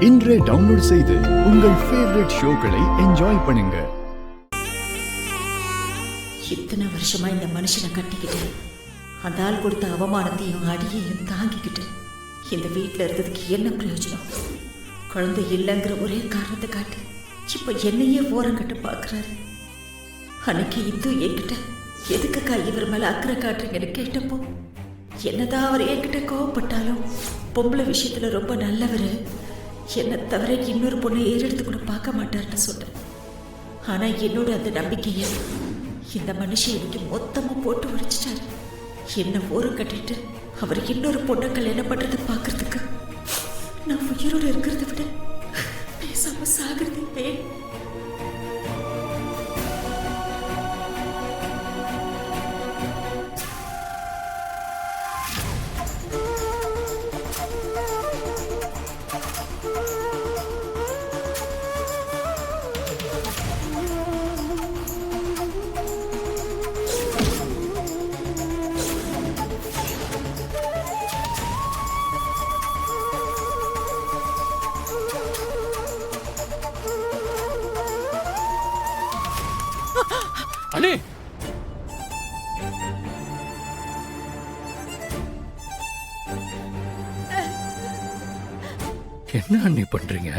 இன்றே டவுன்லோட் செய்து உங்கள் ஃபேவரட் ஷோக்களை என்ஜாய் பண்ணுங்க. இத்தனை வருஷமா இந்த மனுஷனை கட்டிக்கிட்டு அந்த ஆள் கொடுத்த அவமானத்தையும் அடியையும் தாங்கிக்கிட்டு இந்த வீட்டில் இருந்ததுக்கு என்ன பிரயோஜனம்? குழந்தை இல்லைங்கிற ஒரே காரணத்தை காட்டி இப்போ என்னையே ஓரங்கட்ட பார்க்குறாரு. அன்னைக்கு இந்து என்கிட்ட எதுக்குக்கா இவர் மேலே அக்கறை காட்டுறீங்கன்னு கேட்டப்போ என்னதான் அவர் என்கிட்ட கோவப்பட்டாலும் பொம்பளை விஷயத்தில் ரொம்ப நல்லவர், என்னை தவிர இன்னொரு பொண்ணை ஏறெடுத்து கூட பார்க்க மாட்டார்னு சொன்னேன். ஆனால் என்னோட அந்த நம்பிக்கையை இந்த மனுஷன் இன்னைக்கு மொத்தமாக போட்டு உடைச்சிட்டாரு. என்ன ஓரம் கட்டிட்டு அவர் இன்னொரு பொண்ணை கல்யாணம் பண்ணுறதை பார்க்கறதுக்கு நான் உயிரோடு இருக்கிறத விட பேசாம சாகிறதே. அண்ணே, என்ன அண்ணி பண்றீங்க?